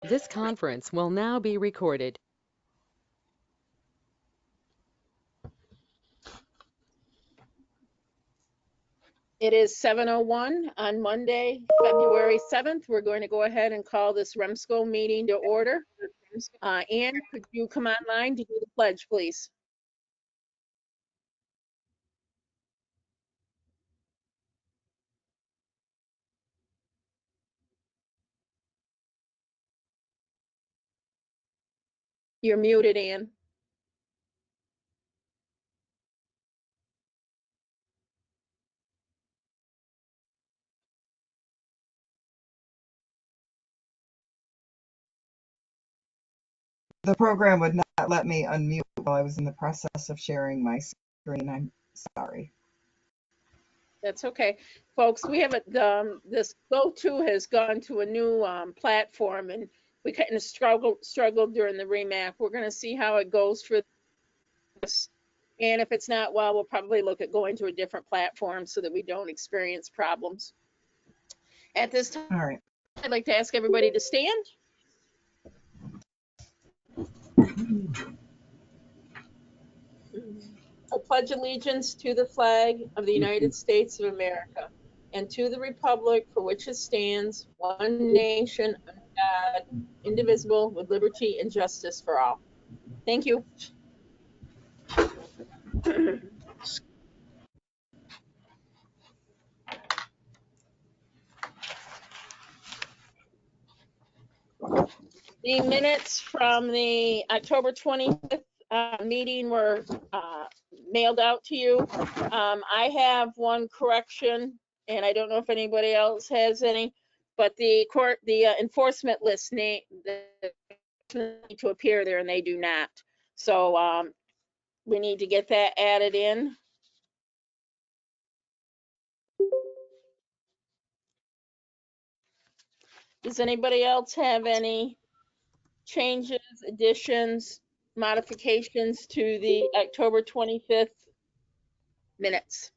This conference will now be recorded. It is 7:01 on Monday, February 7th. We're going to go ahead and call this REMSCO meeting to order. Ann, could you come online to do the pledge, please? You're muted, Ann. The program would not let me unmute while I was in the process of sharing my screen. I'm sorry. That's okay. Folks, we have this GoTo has gone to a new platform, and we kind of struggled during the remap. We're going to see how it goes for this. And if it's not well, we'll probably look at going to a different platform so that we don't experience problems. At this time, All right. I'd like to ask everybody to stand. I pledge allegiance to the flag of the United States of America and to the republic for which it stands, one nation, under God, indivisible, with liberty and justice for all. Thank you. The minutes from the October 25th meeting were mailed out to you. I have one correction, and I don't know if anybody else has any, but the enforcement list name to appear there, and they do not. So we need to get that added in. Does anybody else have any changes, additions, modifications to the October 25th minutes?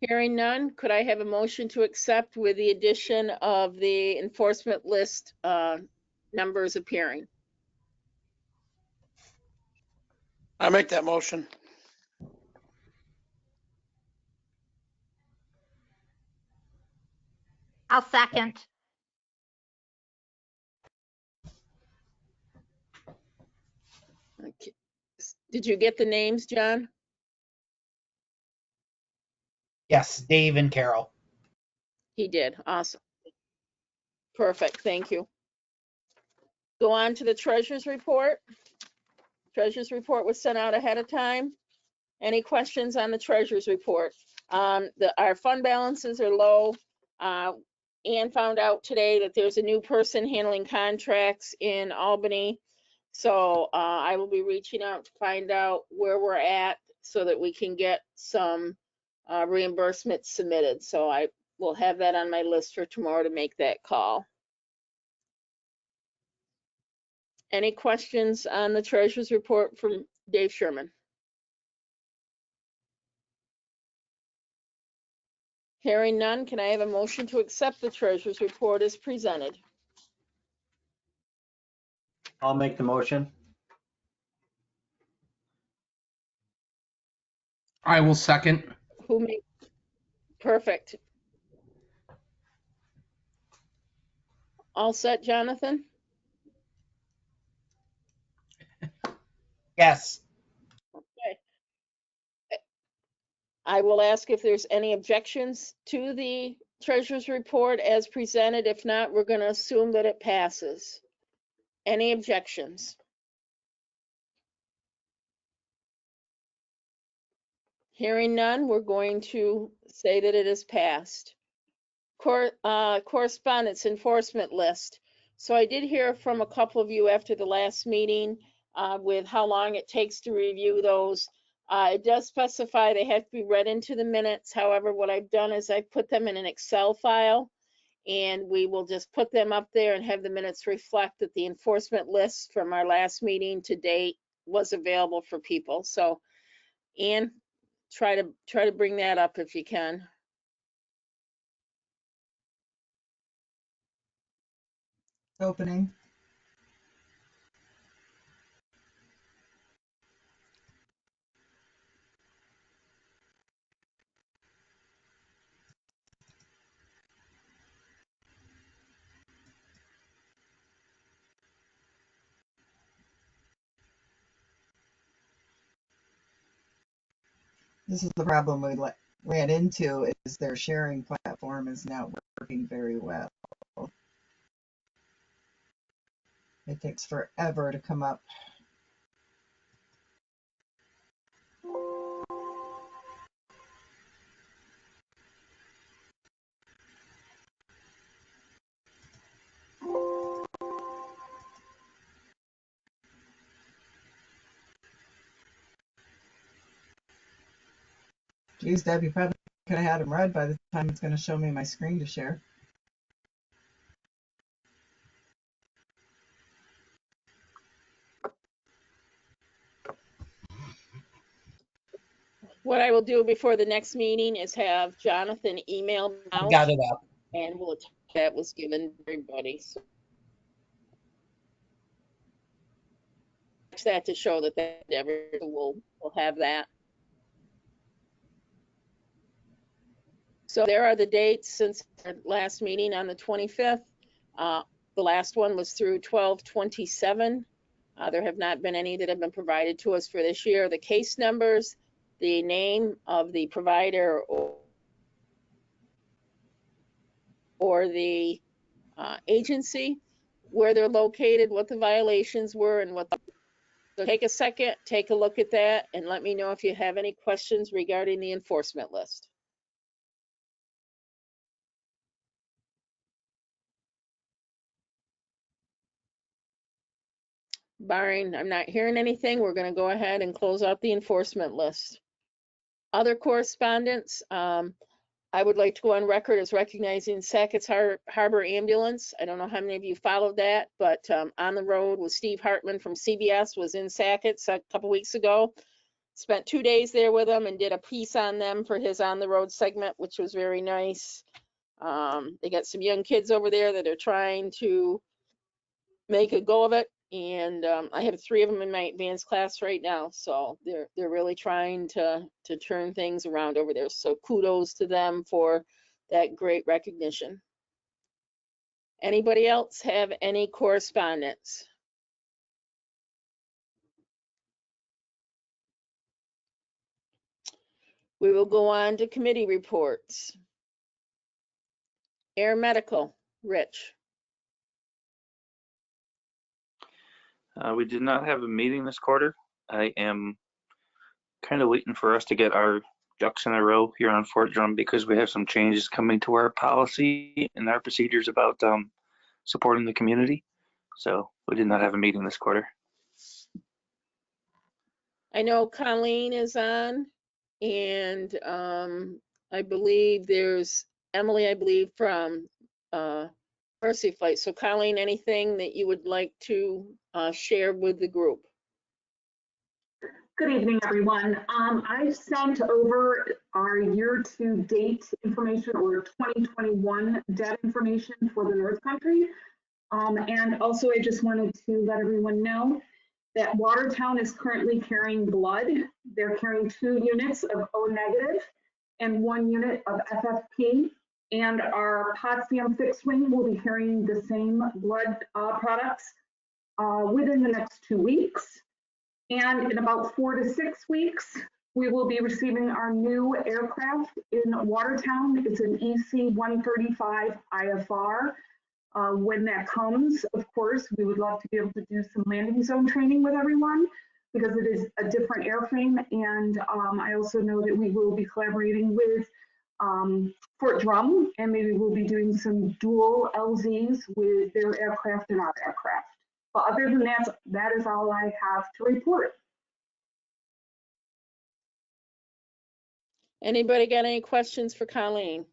Hearing none, could I have a motion to accept with the addition of the enforcement list numbers appearing? I make that motion. I'll second. Okay. Did you get the names, John? Yes, Dave and Carol. He did. Awesome. Perfect. Thank you. Go on to the treasurer's report. Treasurer's report was sent out ahead of time. Any questions on the treasurer's report? Our fund balances are low. Ann found out today that there's a new person handling contracts in Albany. So I will be reaching out to find out where we're at so that we can get some reimbursements submitted. So I will have that on my list for tomorrow to make that call. Any questions on the treasurer's report from Dave Sherman? Hearing none, can I have a motion to accept the treasurer's report as presented? I'll make the motion. I will second. Who made? Perfect. All set, Jonathan? Yes. Okay. I will ask if there's any objections to the treasurer's report as presented. If not, we're going to assume that it passes. Any objections? Hearing none, we're going to say that it is passed. Correspondence enforcement list. So I did hear from a couple of you after the last meeting with how long it takes to review those. It does specify they have to be read into the minutes. However, what I've done is I've put them in an Excel file, and we will just put them up there and have the minutes reflect that the enforcement list from our last meeting to date was available for people. So Ann, try to bring that up if you can. Opening. This is the problem we ran into, is their sharing platform is not working very well. It takes forever to come up. Geez, Deb, you probably could have had them read by the time it's going to show me my screen to share. What I will do before the next meeting is have Jonathan email them I out, got it up. and we'll that was given to everybody. So that to show that everyone will have that. So there are the dates since our last meeting on the 25th. The last one was through 12/27. There have not been any that have been provided to us for this year. The case numbers, the name of the provider or the agency, where they're located, what the violations were, and what. So take a second, take a look at that, and let me know if you have any questions regarding the enforcement list. Barring, I'm not hearing anything, we're going to go ahead and close out the enforcement list. Other correspondence, I would like to go on record as recognizing Sackett's Harbor Ambulance. I don't know how many of you followed that, but On the Road with Steve Hartman from CBS was in Sackett's a couple weeks ago. Spent 2 days there with them and did a piece on them for his On the Road segment, which was very nice. They got some young kids over there that are trying to make a go of it. And I have 3 of them in my advanced class right now, so they're really trying to turn things around over there. So kudos to them for that great recognition. Anybody else have any correspondence? We will go on to committee reports. Air Medical, Rich. We did not have a meeting this quarter. I am kind of waiting for us to get our ducks in a row here on Fort Drum because we have some changes coming to our policy and our procedures about supporting the community. So we did not have a meeting this quarter. I know Colleen is on, and I believe there's Emily, I believe, from Mercy Flight. So Colleen, anything that you would like to share with the group? Good evening, everyone. I sent over our year-to-date information, or 2021 debt information for the North Country. And also, I just wanted to let everyone know that Watertown is currently carrying blood. They're carrying 2 units of O negative and 1 unit of FFP. And our Potsdam fixed wing will be carrying the same blood products within the next 2 weeks. And in about 4 to 6 weeks, we will be receiving our new aircraft in Watertown. It's an EC-135 IFR. When that comes, of course, we would love to be able to do some landing zone training with everyone because it is a different airframe. And I also know that we will be collaborating with Fort Drum, and maybe we'll be doing some dual LZs with their aircraft and our aircraft. But other than that, that is all I have to report. Anybody got any questions for Colleen?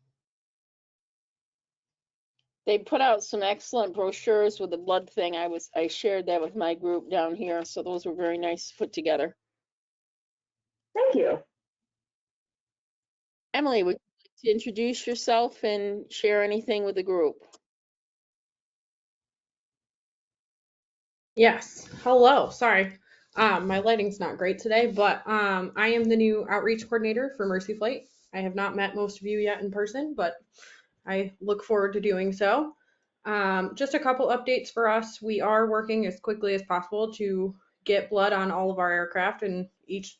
They put out some excellent brochures with the blood thing. I shared that with my group down here, so those were very nice to put together. Thank you. Emily, would you like to introduce yourself and share anything with the group? Yes. Hello. Sorry. My lighting's not great today, but I am the new outreach coordinator for Mercy Flight. I have not met most of you yet in person, but I look forward to doing so. Just a couple updates for us. We are working as quickly as possible to get blood on all of our aircraft and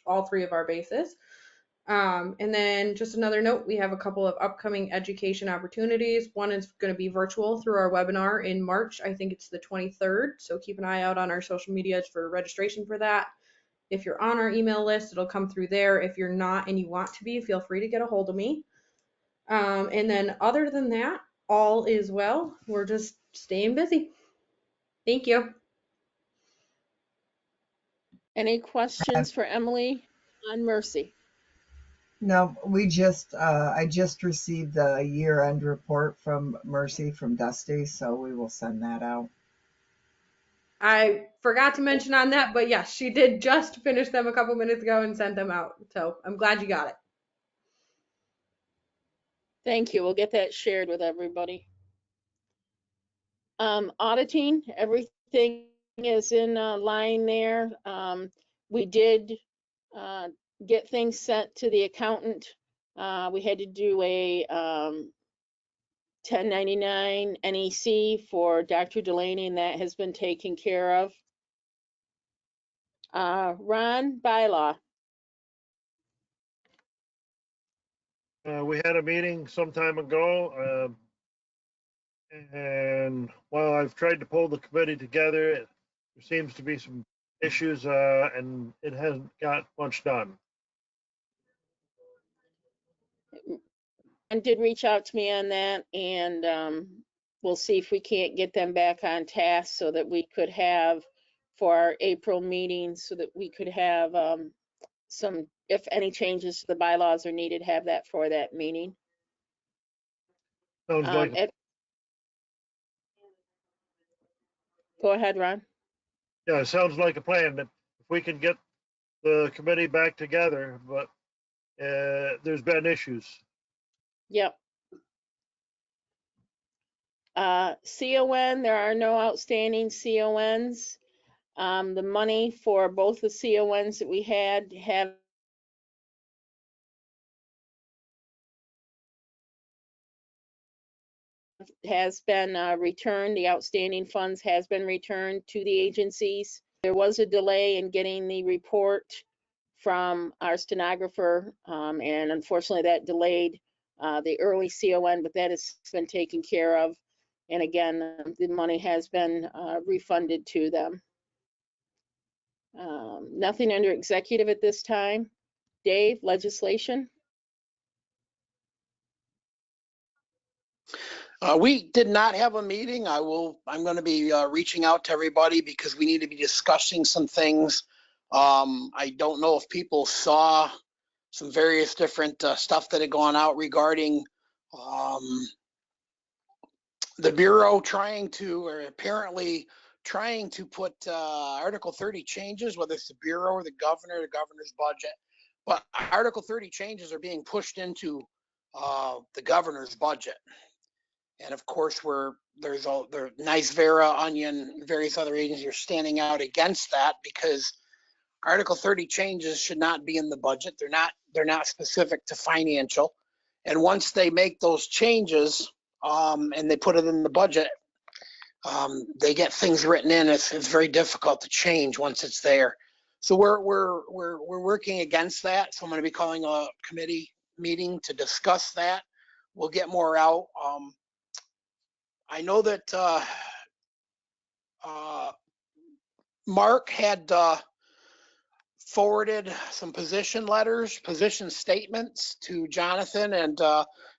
all three of our bases. And then just another note, we have a couple of upcoming education opportunities. One is going to be virtual through our webinar in March. I think it's the 23rd. So keep an eye out on our social medias for registration for that. If you're on our email list, it'll come through there. If you're not and you want to be, feel free to get a hold of me. And then other than that, all is well. We're just staying busy. Thank you. Any questions for Emily on Mercy? No, I just received the year-end report from Mercy from Dusty, so we will send that out. I forgot to mention on that, but yes, she did just finish them a couple minutes ago and send them out. So I'm glad you got it. Thank you. We'll get that shared with everybody. Auditing, everything is in line there. We did get things sent to the accountant. We had to do a 1099 NEC for Dr. Delaney, and that has been taken care of. Ron, bylaw. We had a meeting some time ago, and while I've tried to pull the committee together, there seems to be some issues, and it hasn't got much done. And did reach out to me on that, and we'll see if we can't get them back on task so that we could have for our April meeting, so that we could have some, if any changes to the bylaws are needed, have that for that meeting. Sounds like, Go ahead, Ron. yeah, it sounds like a plan, that if we can get the committee back together, but there's been issues. Yep. CON, there are no outstanding CONs. The money for both the CONs that we had has been returned. The outstanding funds has been returned to the agencies. There was a delay in getting the report from our stenographer, and unfortunately that delayed the early CON, but that has been taken care of. And again, the money has been refunded to them. Nothing under executive at this time. Dave, legislation? We did not have a meeting. I'm going to be reaching out to everybody because we need to be discussing some things. I don't know if people saw some various different stuff that had gone out regarding the Bureau apparently trying to put Article 30 changes, whether it's the Bureau or the governor's budget. But Article 30 changes are being pushed into the governor's budget. And of course, there's Nice Vera, Onion, various other agencies are standing out against that because Article 30 changes should not be in the budget. They're not specific to financial. And once they make those changes and they put it in the budget, they get things written in. It's very difficult to change once it's there. So we're working against that. So I'm going to be calling a committee meeting to discuss that. We'll get more out. I know that Mark had forwarded some position statements to Jonathan, and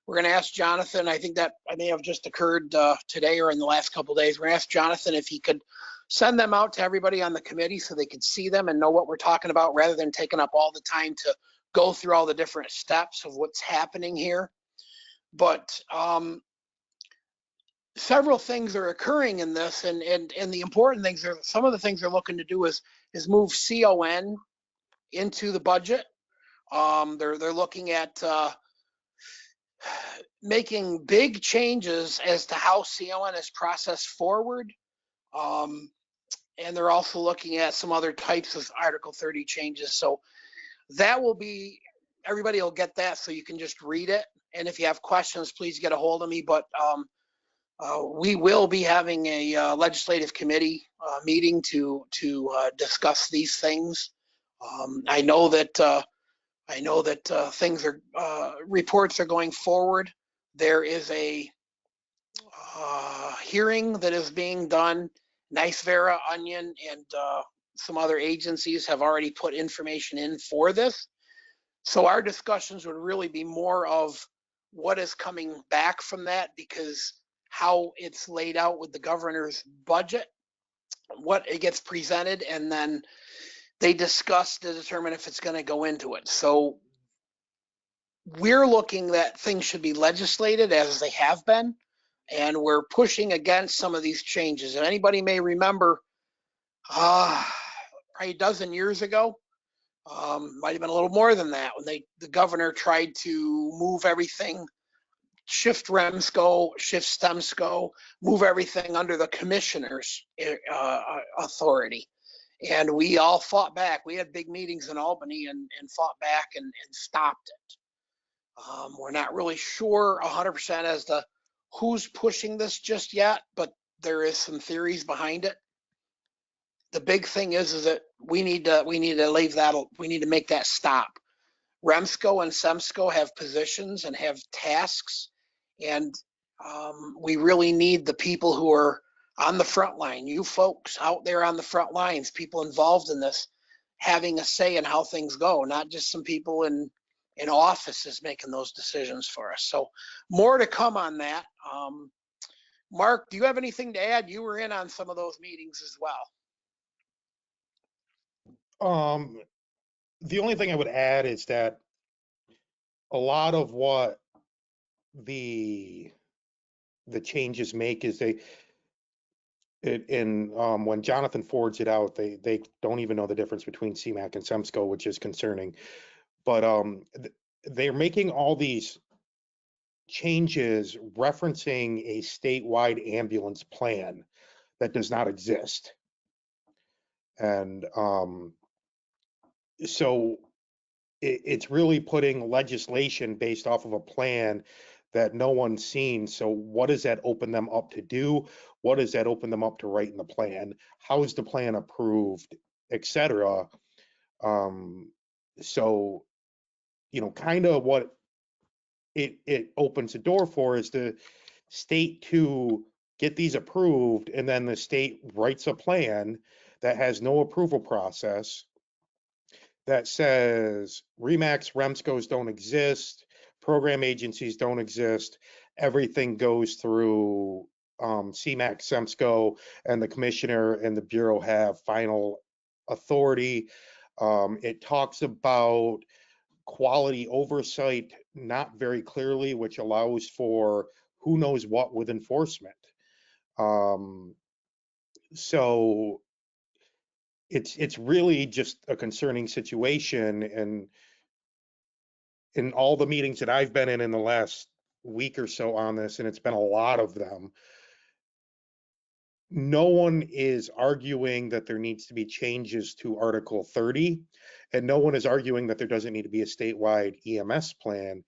we're going to ask Jonathan. I think that may have just occurred today or in the last couple of days. We're going to ask Jonathan if he could send them out to everybody on the committee so they could see them and know what we're talking about, rather than taking up all the time to go through all the different steps of what's happening here. But several things are occurring in this, and the important things are, some of the things they're looking to do is move CON into the budget. They're looking at making big changes as to how CON is processed forward. and they're also looking at some other types of Article 30 changes. So that will be, everybody will get that, so you can just read it. And if you have questions, please get a hold of me. But we will be having a legislative committee meeting to discuss these things. I know that things are reports are going forward. There is a hearing that is being done. Nice Vera, Onion, and some other agencies have already put information in for this. So our discussions would really be more of what is coming back from that, because how it's laid out with the governor's budget, what it gets presented, and then they discuss to determine if it's going to go into it. So we're looking that things should be legislated as they have been, and we're pushing against some of these changes. And anybody may remember, probably a dozen years ago, might have been a little more than that, when the governor tried to move everything, shift REMSCO, shift STEMSCO, move everything under the commissioner's authority. And we all fought back. We had big meetings in Albany and fought back and stopped it. We're not really sure 100% as to who's pushing this just yet, but there is some theories behind it. The big thing is that we need to leave that. We need to make that stop. REMSCO and SEMSCO have positions and have tasks, and we really need the people who are on the front line, you folks out there on the front lines, people involved in this, having a say in how things go, not just some people in offices making those decisions for us. So more to come on that. Mark, do you have anything to add? You were in on some of those meetings as well. The only thing I would add is that a lot of what the changes make is when Jonathan forwards it out, they don't even know the difference between CMAQ and SEMSCO, which is concerning. But they're making all these changes referencing a statewide ambulance plan that does not exist. And so it's really putting legislation based off of a plan that no one's seen. So what does that open them up to do? What does that open them up to write in the plan? How is the plan approved, etc.? So, kind of what it opens the door for is the state to get these approved, and then the state writes a plan that has no approval process that says REMAX, REMSCOs don't exist, program agencies don't exist, everything goes through CMAQ, SEMSCO, and the commissioner and the bureau have final authority. It talks about quality oversight not very clearly, which allows for who knows what with enforcement. So it's really just a concerning situation. And in all the meetings that I've been in the last week or so on this, and it's been a lot of them, no one is arguing that there needs to be changes to Article 30, and no one is arguing that there doesn't need to be a statewide EMS plan.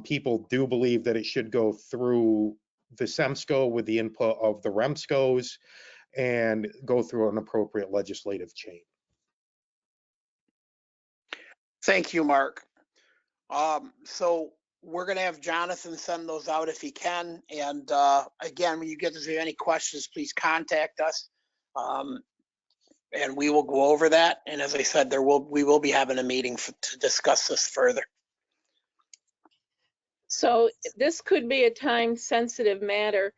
People do believe that it should go through the SEMSCO with the input of the REMSCOs and go through an appropriate legislative chain. Thank you, Mark. So we're going to have Jonathan send those out if he can. And again, when you get to any questions, please contact us. And we will go over that. And as I said, we will be having a meeting to discuss this further. So this could be a time-sensitive matter.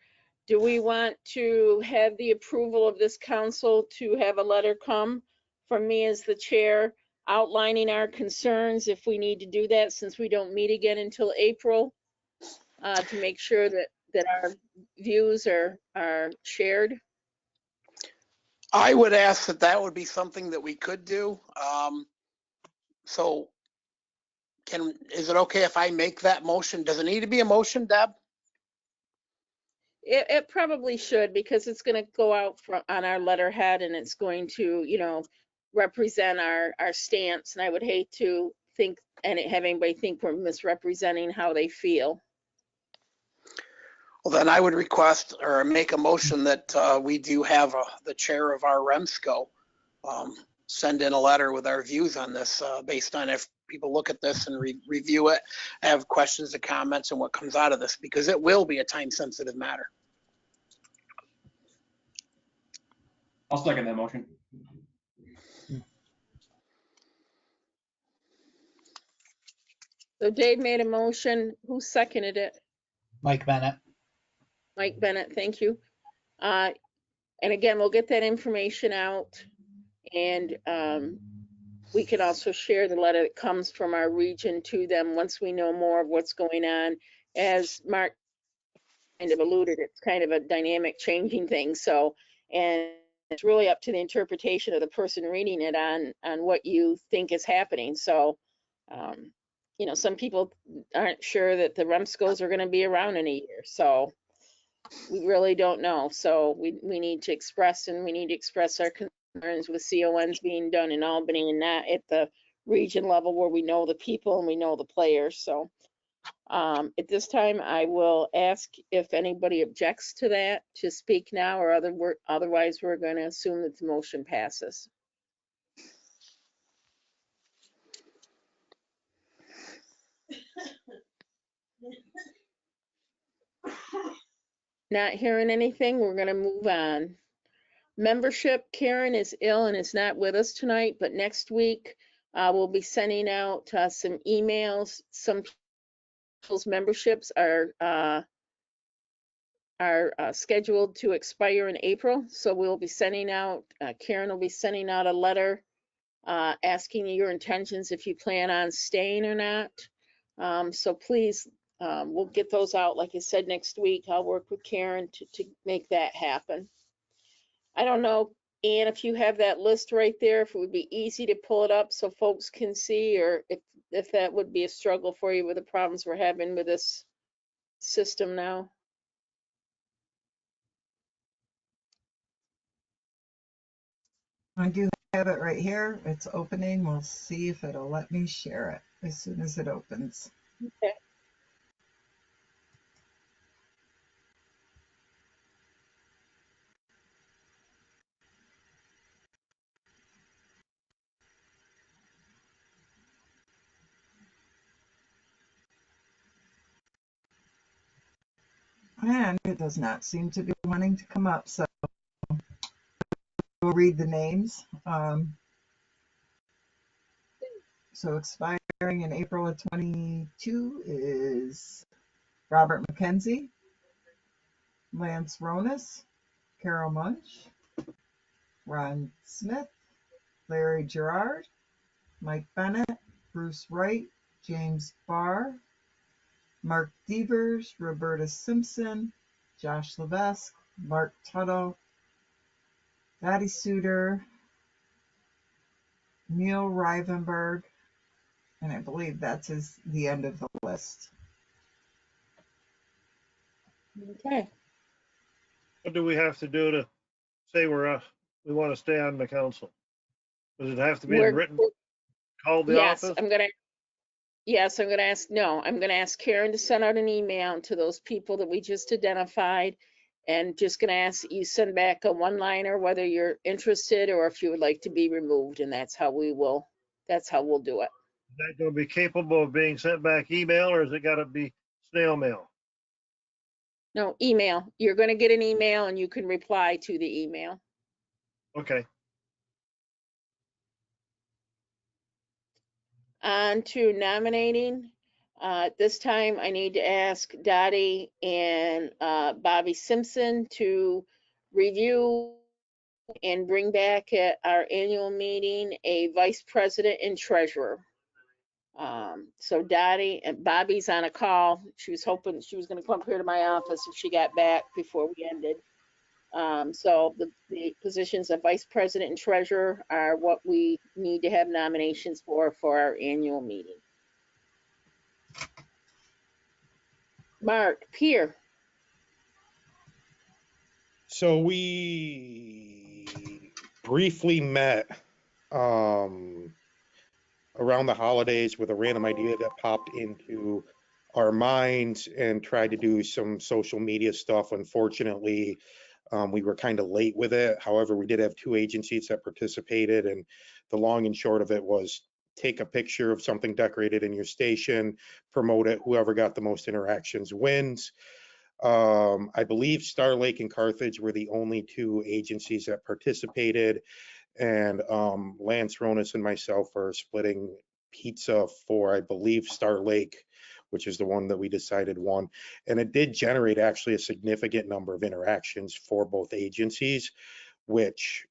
Do we want to have the approval of this council to have a letter come from me as the chair outlining our concerns, if we need to do that, since we don't meet again until April, to make sure that our views are shared? I would ask that would be something that we could do. So is it okay if I make that motion? Does it need to be a motion, Deb? It probably should, because it's going to go out on our letterhead, and it's going to, represent our stance. And I would hate to think and have anybody think we're misrepresenting how they feel. Well, then I would request or make a motion that we do have the chair of our REMSCO send in a letter with our views on this, based on if people look at this and review it, have questions and comments and what comes out of this, because it will be a time-sensitive matter. I'll second that motion. So Dave made a motion. Who seconded it? Mike Bennett. Mike Bennett, thank you. And again, we'll get that information out, and we can also share the letter that comes from our region to them once we know more of what's going on. As Mark kind of alluded, it's kind of a dynamic, changing thing. So, and it's really up to the interpretation of the person reading it on what you think is happening. So, some people aren't sure that the REMSCOs are going to be around in a year. So we really don't know. So we need to express, and we need to express our concerns with CONs being done in Albany and not at the region level where we know the people and we know the players. So at this time, I will ask if anybody objects to that to speak now, or otherwise we're going to assume that the motion passes. Not hearing anything, we're going to move on. Membership, Karen is ill and is not with us tonight, but next week we'll be sending out some emails. Some people's memberships are scheduled to expire in April, so we'll be sending out, Karen will be sending out a letter asking you your intentions if you plan on staying or not. So please, we'll get those out, like I said, next week. I'll work with Karen to make that happen. I don't know, Ann, if you have that list right there, if it would be easy to pull it up so folks can see, or if that would be a struggle for you with the problems we're having with this system now. I do have it right here. It's opening. We'll see if it'll let me share it as soon as it opens. Okay. And it does not seem to be wanting to come up, so we'll read the names. So expiring in April of 22 is Robert McKenzie, Lance Ronas, Carol Munch, Ron Smith, Larry Gerard, Mike Bennett, Bruce Wright, James Barr, Mark Devers, Roberta Simpson, Josh Levesque, Mark Tuttle, Dottie Suter, Neil Rivenberg, and I believe that's the end of the list. Okay. What do we have to do to say we want to stay on the council? Does it have to be in written? Call the Yes, office? I'm gonna ask Karen to send out an email to those people that we just identified, and just gonna ask that you send back a one-liner whether you're interested or if you would like to be removed, and that's how we'll do it. Is that going to be capable of being sent back email, or is it got to be snail mail? No, email. You're gonna get an email and you can reply to the email. Okay. On to nominating. This time I need to ask Dottie and Bobby Simpson to review and bring back at our annual meeting a vice president and treasurer. So Dottie and Bobby's on a call. She was hoping she was going to come up here to my office if she got back before we ended. So the positions of vice president and treasurer are what we need to have nominations for our annual meeting. Mark, Pierre. So we briefly met around the holidays with a random idea that popped into our minds and tried to do some social media stuff. Unfortunately, we were kind of late with it. However, we did have 2 agencies that participated, and the long and short of it was take a picture of something decorated in your station, promote it, whoever got the most interactions wins. I believe Star Lake and Carthage were the only 2 agencies that participated, and Lance Ronas and myself are splitting pizza for, I believe, Star Lake, which is the one that we decided won. And it did generate actually a significant number of interactions for both agencies, which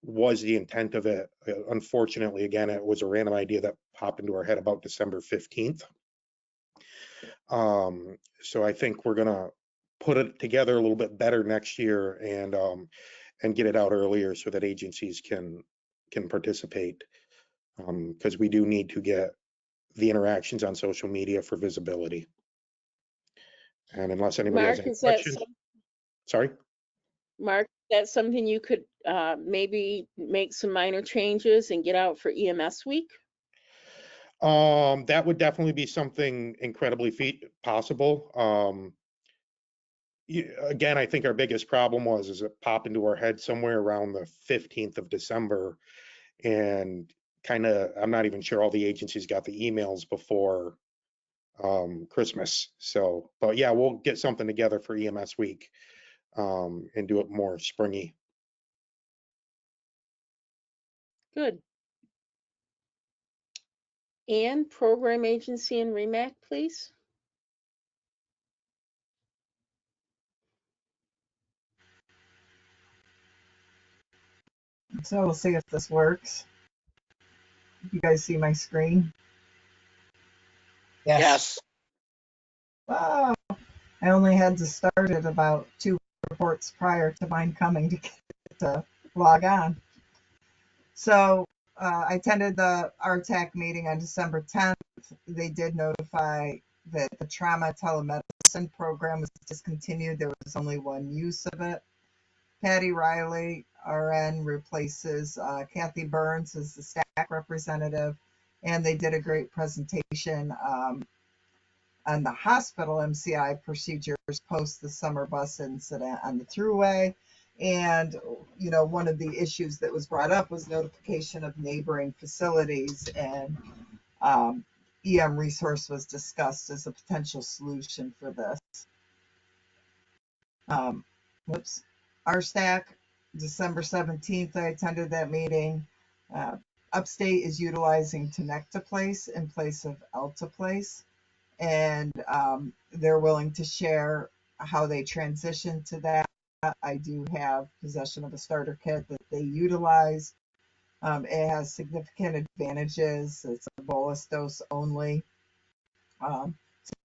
was the intent of it. Unfortunately, again, it was a random idea that popped into our head about December 15th. So I think we're gonna put it together a little bit better next year and get it out earlier so that agencies can participate. Because we do need to get the interactions on social media for visibility. And unless anybody has Mark, any is that questions, sorry. Mark, that's something you could maybe make some minor changes and get out for EMS week? That would definitely be something incredibly possible. Again, I think our biggest problem is it popped into our head somewhere around the 15th of December, and kind of, I'm not even sure all the agencies got the emails before Christmas. So, but yeah, we'll get something together for EMS week and do it more springy. Good. And program agency and REMAC, please. So we'll see if this works. You guys see my screen? Yes. Wow. I only had to start it about 2 reports prior to mine coming to get it to log on. So I attended the RTAC meeting on December 10th. They did notify that the trauma telemedicine program was discontinued. There was only 1 use of it. Patty Riley, RN, replaces Kathy Burns as the staff representative, and they did a great presentation on the hospital MCI procedures post the summer bus incident on the thruway. And, you know, one of the issues that was brought up was notification of neighboring facilities, and EM resource was discussed as a potential solution for this. RSTAC, December 17th, I attended that meeting. Upstate is utilizing Tenecta Place in place of Alta Place, and they're willing to share how they transition to that. I do have possession of a starter kit that they utilize. It has significant advantages. It's a bolus dose only.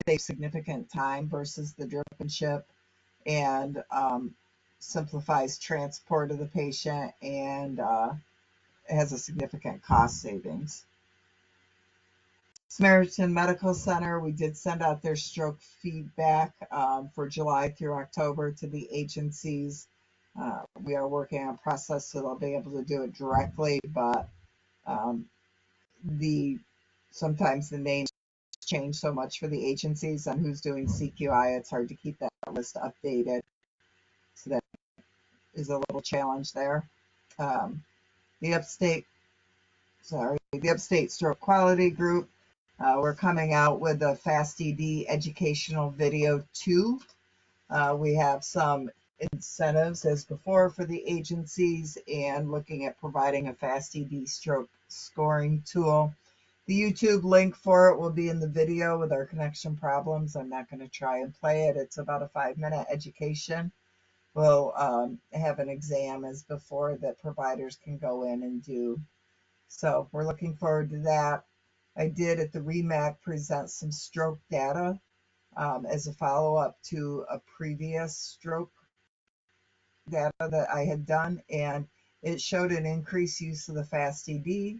Saves significant time versus the drip and ship, and simplifies transport of the patient, and it has a significant cost savings. Samaritan Medical Center, we did send out their stroke feedback for July through October to the agencies. We are working on a process so they'll be able to do it directly, but sometimes the names change so much for the agencies on who's doing CQI, it's hard to keep that list updated. So that is a little challenge there. The Upstate Stroke Quality Group, we're coming out with a FastED educational video 2. We have some incentives as before for the agencies, and looking at providing a FastED stroke scoring tool. The YouTube link for it will be in the video with our connection problems. I'm not going to try and play it. It's about a 5-minute education. We'll have an exam as before that providers can go in and do. So we're looking forward to that. I did at the REMAC present some stroke data as a follow-up to a previous stroke data that I had done, and it showed an increased use of the FastED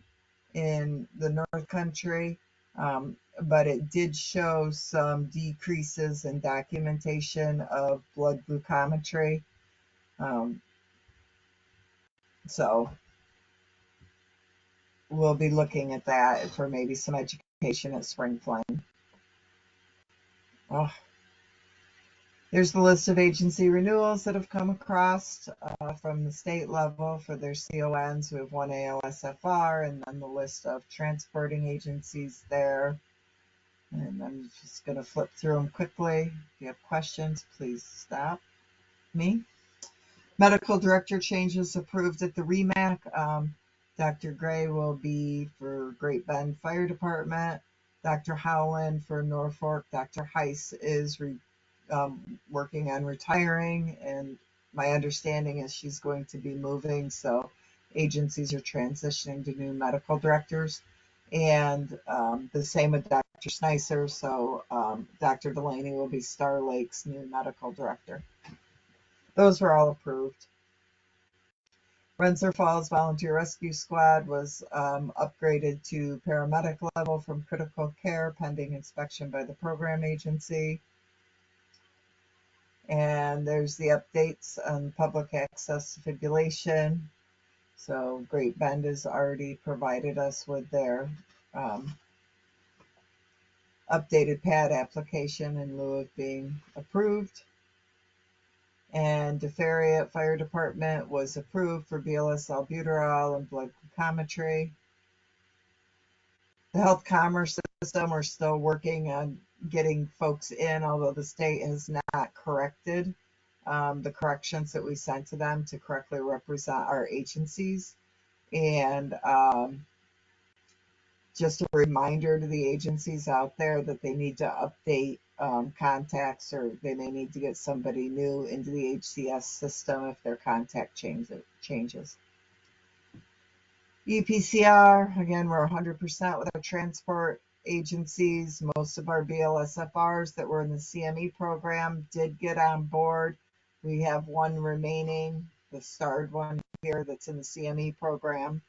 in the North Country, but it did show some decreases in documentation of blood glucometry. So we'll be looking at that for maybe some education at Spring Fling. Oh, there's the list of agency renewals that have come across from the state level for their CONs. We have one AOSFR, and then the list of transporting agencies there. And I'm just going to flip through them quickly. If you have questions, please stop me. Medical director changes approved at the REMAC. Dr. Gray will be for Great Bend Fire Department. Dr. Howland for Norfolk. Dr. Heiss is working on retiring, and my understanding is she's going to be moving, so agencies are transitioning to new medical directors. And the same with Dr. Snicer, so Dr. Delaney will be Star Lake's new medical director. Those were all approved. Rensselaer Falls Volunteer Rescue Squad was upgraded to paramedic level from critical care pending inspection by the program agency. And there's the updates on public access fibrillation. So Great Bend has already provided us with their updated pad application in lieu of being approved. And DeFerrier Fire Department was approved for BLS albuterol and blood glucometry. The health commerce system, we're still working on getting folks in, although the state has not corrected the corrections that we sent to them to correctly represent our agencies. And just a reminder to the agencies out there that they need to update contacts, or they may need to get somebody new into the HCS system if their contact changes. EPCR, again, we're 100% with our transport agencies. Most of our BLSFRs that were in the CME program did get on board. We have one remaining, the starred one here that's in the CME program,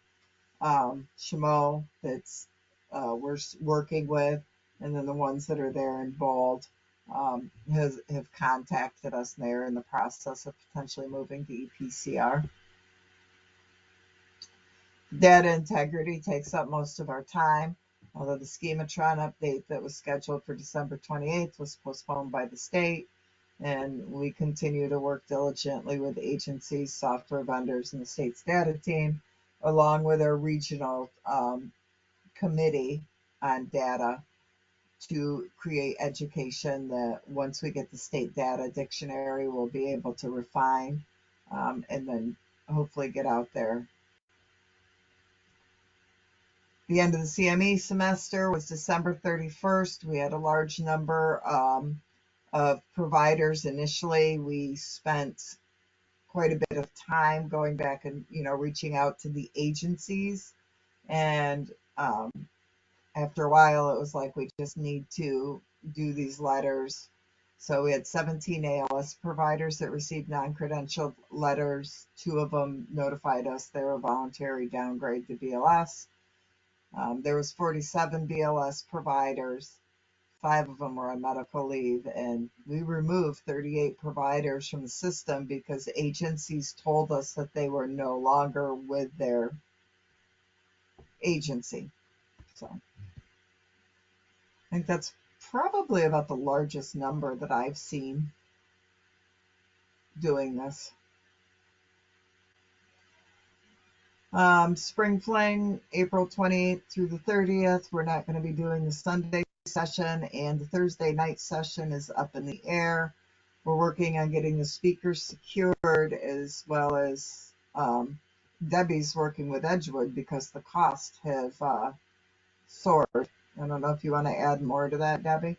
Shimo, that's we're working with, and then the ones that are there in bold have contacted us, and they're in the process of potentially moving to EPCR. Data integrity takes up most of our time, although the schematron update that was scheduled for December 28th was postponed by the state, and we continue to work diligently with agencies, software vendors, and the state's data team, along with our regional committee on data, to create education that once we get the state data dictionary, we'll be able to refine and then hopefully get out there. The end of the CME semester was December 31st. We had a large number of providers. Initially, we spent quite a bit of time going back and reaching out to the agencies, and after a while it was like we just need to do these letters. So we had 17 ALS providers that received non-credentialed letters. 2 of them notified us they were voluntary downgrade to BLS. There was 47 BLS providers. 5 of them were on medical leave, and we removed 38 providers from the system because agencies told us that they were no longer with their agency. So I think that's probably about the largest number that I've seen doing this. Spring Fling, April 28th through the 30th. We're not going to be doing the Sunday session, and the Thursday night session is up in the air. We're working on getting the speakers secured, as well as Debbie's working with Edgewood because the costs have soared. I don't know if you want to add more to that, Debbie.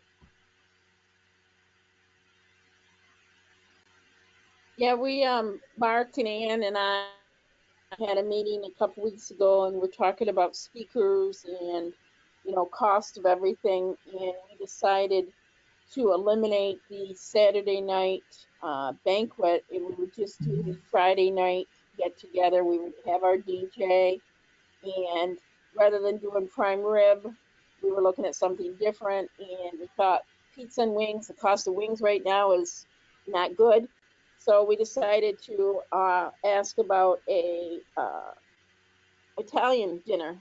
Yeah, we Mark and Ann and I had a meeting a couple weeks ago, and we're talking about speakers and cost of everything, and we decided to eliminate the Saturday night banquet, and we would just do the Friday night get together. We would have our DJ, and rather than doing prime rib, we were looking at something different, and we thought pizza and wings, the cost of wings right now is not good. So we decided to ask about a Italian dinner,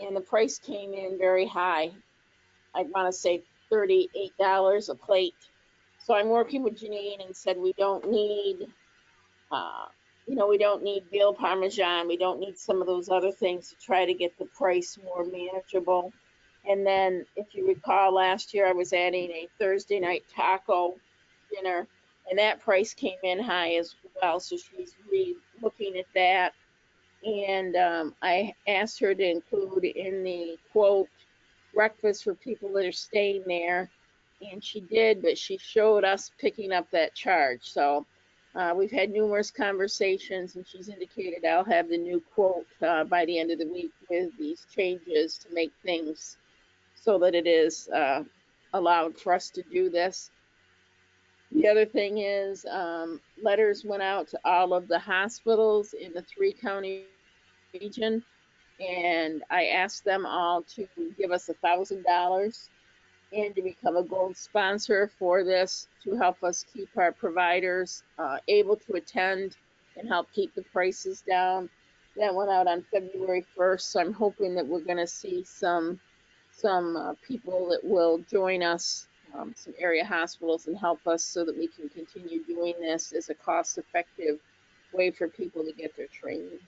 and the price came in very high. I want to say $38 a plate. So I'm working with Janine and said we don't need, we don't need veal parmesan. We don't need some of those other things to try to get the price more manageable. And then, if you recall, last year I was adding a Thursday night taco dinner, and that price came in high as well. So she's re-looking at that. And I asked her to include in the quote breakfast for people that are staying there. And she did, but she showed us picking up that charge. So we've had numerous conversations, and she's indicated I'll have the new quote by the end of the week with these changes to make things so that it is allowed for us to do this. The other thing is letters went out to all of the hospitals in the 3-county region, and I asked them all to give us $1,000 and to become a gold sponsor for this to help us keep our providers able to attend and help keep the prices down. That went out on February 1st, so I'm hoping that we're going to see some people that will join us, some area hospitals, and help us so that we can continue doing this as a cost-effective way for people to get their training.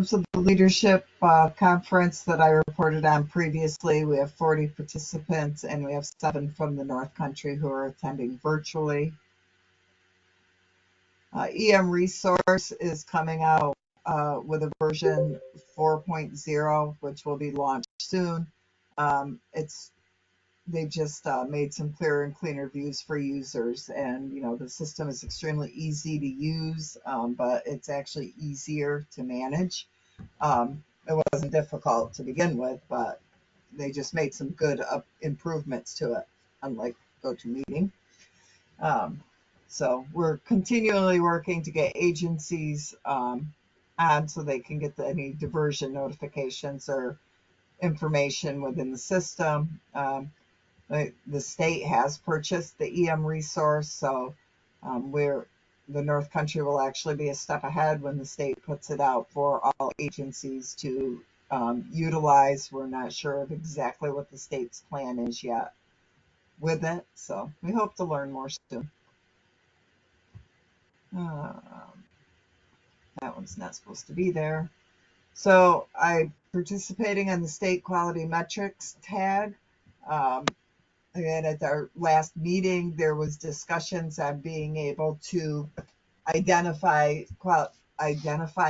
So the leadership conference that I reported on previously, we have 40 participants, and we have 7 from the North Country who are attending virtually. EM Resource is coming out with a version 4.0, which will be launched soon. They've just made some clearer and cleaner views for users, and the system is extremely easy to use, but it's actually easier to manage. It wasn't difficult to begin with, but they just made some good improvements to it, unlike GoToMeeting. So we're continually working to get agencies on so they can get any diversion notifications or information within the system. The state has purchased the EM resource, so the North Country will actually be a step ahead when the state puts it out for all agencies to utilize. We're not sure of exactly what the state's plan is yet with it, so we hope to learn more soon. That one's not supposed to be there. So I'm participating on the state quality metrics tag. Again, at our last meeting, there was discussions on being able to identify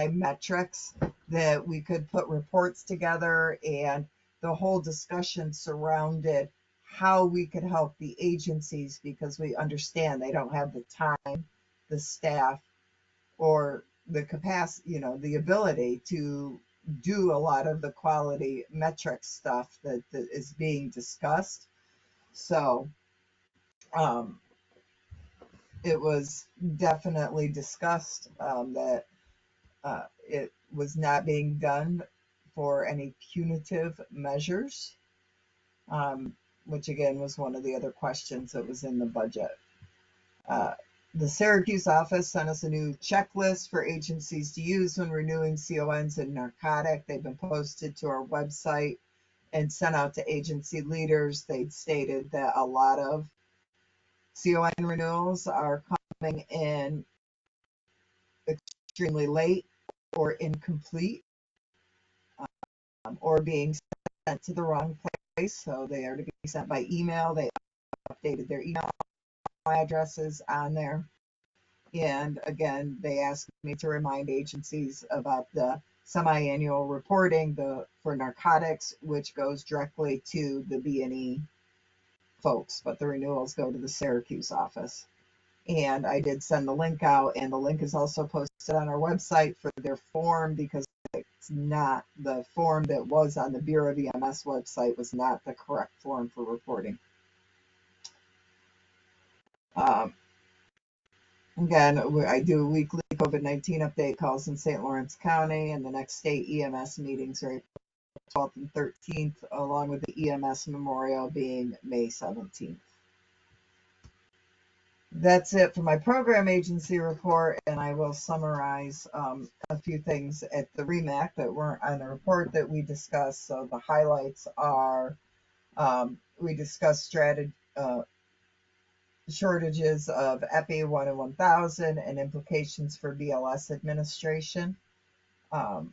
metrics that we could put reports together, and the whole discussion surrounded how we could help the agencies, because we understand they don't have the time, the staff, or the capacity, the ability to do a lot of the quality metrics stuff that is being discussed. So it was definitely discussed that it was not being done for any punitive measures, which again was one of the other questions that was in the budget. The Syracuse office sent us a new checklist for agencies to use when renewing CONs in narcotic. They've been posted to our website and sent out to agency leaders. They'd stated that a lot of CON renewals are coming in extremely late or incomplete, or being sent to the wrong place. So they are to be sent by email. They updated their email addresses on there. And again, they asked me to remind agencies about the semi-annual reporting for narcotics, which goes directly to the B&E folks, but the renewals go to the Syracuse office. And I did send the link out, and the link is also posted on our website for their form, because it's not the form that was on the Bureau of EMS website was not the correct form for reporting. Again, I do weekly COVID-19 update calls in St. Lawrence County, and the next state EMS meetings are April 12th and 13th, along with the EMS memorial being May 17th. That's it for my program agency report, and I will summarize a few things at the REMAC that weren't on the report that we discussed. So the highlights are we discussed shortages of EPI 1 in 1,000 and implications for BLS administration. Hold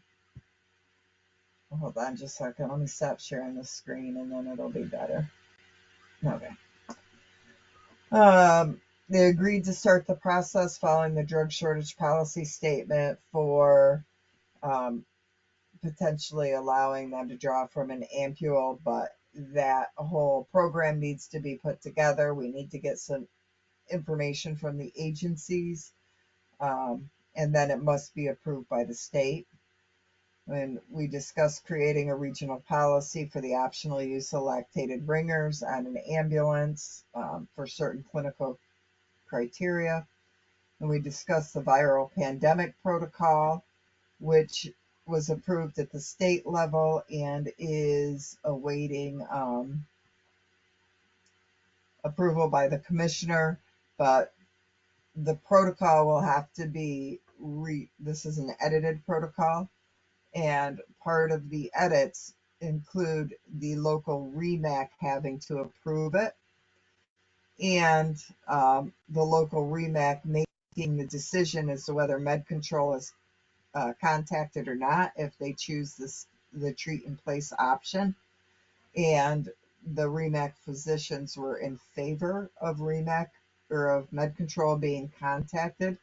on just a second. Let me stop sharing the screen and then it'll be better. Okay. They agreed to start the process following the drug shortage policy statement for potentially allowing them to draw from an ampule, but that whole program needs to be put together. We need to get some information from the agencies, and then it must be approved by the state. When we discussed creating a regional policy for the optional use of lactated ringers on an ambulance for certain clinical criteria. And we discussed the viral pandemic protocol, which was approved at the state level and is awaiting approval by the commissioner, but the protocol will have to be this is an edited protocol, and part of the edits include the local REMAC having to approve it, and the local REMAC making the decision as to whether med control is contacted or not if they choose the treat in place option. And the REMAC physicians were in favor of REMAC or of med control being contacted,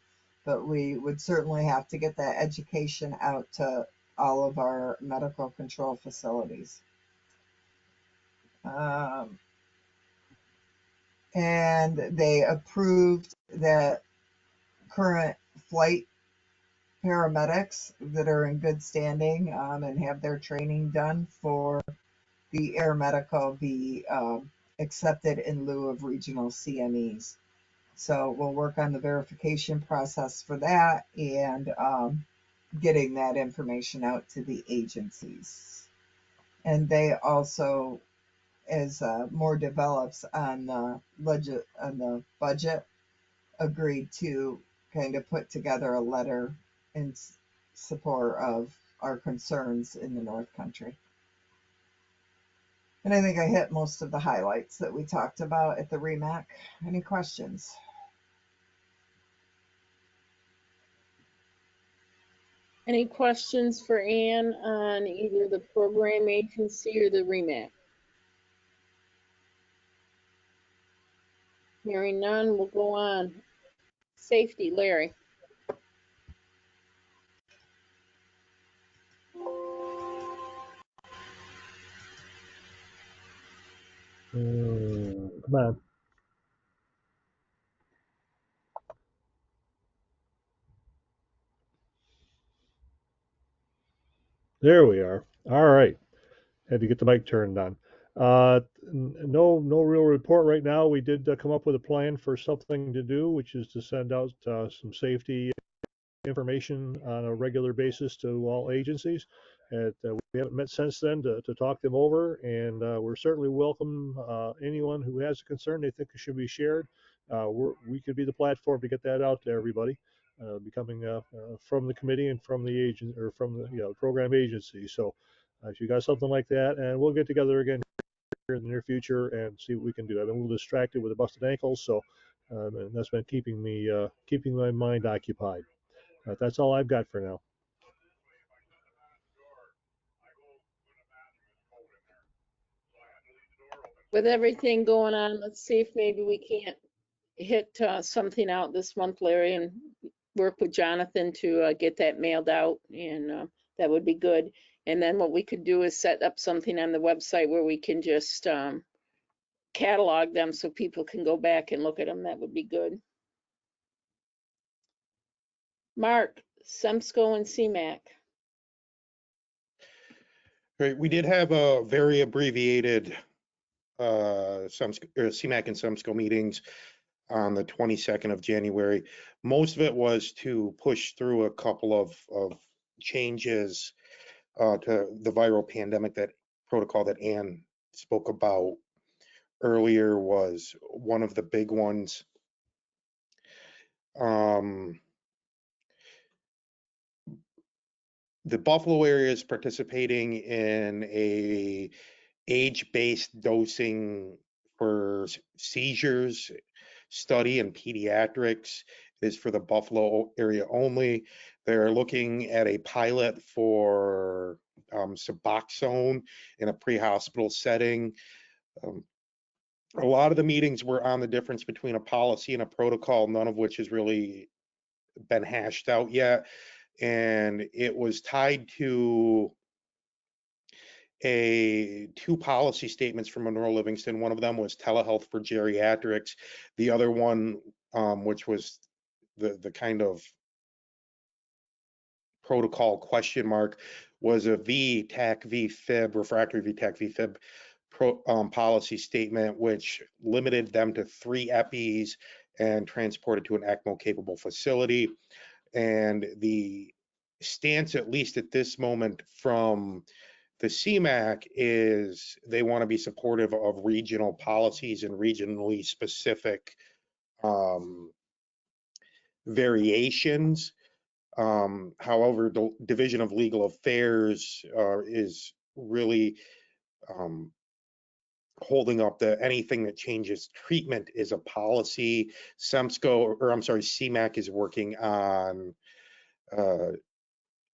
but we would certainly have to get that education out to all of our medical control facilities. And they approved that current flight paramedics that are in good standing and have their training done for the air medical be accepted in lieu of regional CMEs. So we'll work on the verification process for that and getting that information out to the agencies. And they also, as more develops on the budget, agreed to kind of put together a letter in support of our concerns in the North Country. And I think I hit most of the highlights that we talked about at the REMAC. Any questions? Any questions for Ann on either the program agency or the REMAC? Hearing none, we'll go on. Safety, Larry. Come on. There we are. All right. Had to get the mic turned on. No real report right now. We did come up with a plan for something to do, which is to send out some safety information on a regular basis to all agencies. We haven't met since then to talk them over, and we're certainly welcome anyone who has a concern they think should be shared. We could be the platform to get that out to everybody, becoming from the committee and from the agent or from the program agency. So if you got something like that, and we'll get together again here in the near future and see what we can do. I've been a little distracted with the busted ankles, so and that's been keeping my mind occupied. That's all I've got for now. With everything going on, let's see if maybe we can't hit something out this month, Larry, and work with Jonathan to get that mailed out, and that would be good. And then what we could do is set up something on the website where we can just catalog them so people can go back and look at them. That would be good. Mark, REMSCO and CMAC. Right, we did have a very abbreviated CMAC and REMSCO meetings on the 22nd of January. Most of it was to push through a couple of changes to the viral pandemic, that protocol that Ann spoke about earlier was one of the big ones. The Buffalo area is participating in a age-based dosing for seizures study in pediatrics. It is for the Buffalo area only. They're looking at a pilot for Suboxone in a pre-hospital setting. A lot of the meetings were on the difference between a policy and a protocol, none of which has really been hashed out yet. And it was tied to two policy statements from Monroe Livingston. One of them was telehealth for geriatrics. The other one, which was the kind of protocol question mark, was a VTAC VFib, refractory VTAC VFib policy statement, which limited them to 3 EPIs and transported to an ECMO capable facility. And the stance, at least at this moment, from the CMAC is they want to be supportive of regional policies and regionally specific variations. However, the Division of Legal Affairs is really holding up anything that changes treatment is a policy. CMAC is working on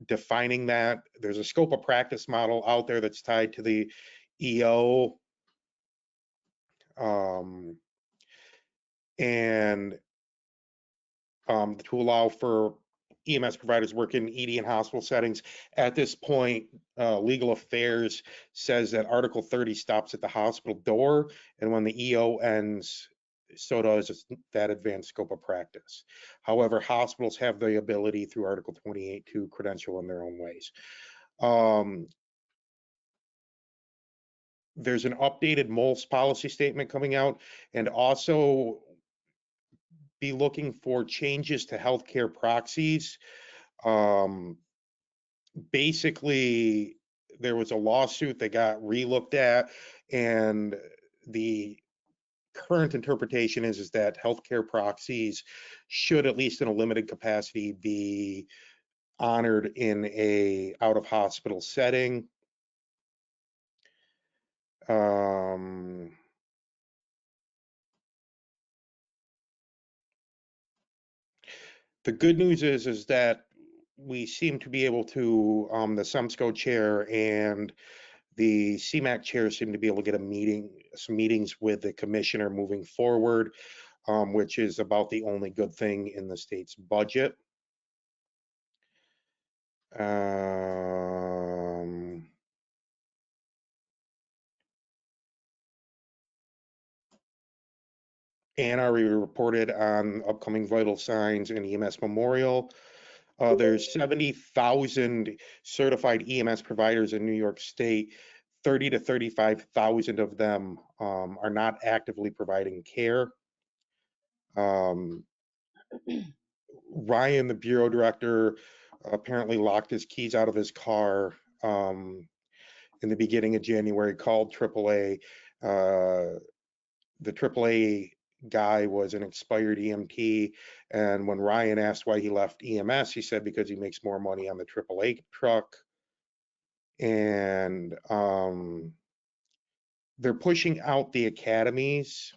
defining that. There's a scope of practice model out there that's tied to the EO. And to allow for EMS providers work in ED and hospital settings. At this point, Legal Affairs says that Article 30 stops at the hospital door, and when the EO ends, so does that advanced scope of practice. However, hospitals have the ability through Article 28 to credential in their own ways. There's an updated MOLS policy statement coming out, and also be looking for changes to healthcare proxies. Basically, there was a lawsuit that got re-looked at, and the current interpretation is that healthcare proxies should, at least in a limited capacity, be honored in a out-of-hospital setting. The good news is that we seem to be able to, the REMSCO chair and the CMAC chair seem to be able to get some meetings with the commissioner moving forward, which is about the only good thing in the state's budget. Anna reported on upcoming vital signs and EMS memorial. There's 70,000 certified EMS providers in New York State. 30 to 35,000 of them are not actively providing care. Ryan, the bureau director, apparently locked his keys out of his car in the beginning of January, called AAA. The AAA guy was an expired EMT, and when Ryan asked why he left EMS, he said because he makes more money on the AAA truck. And they're pushing out the academies.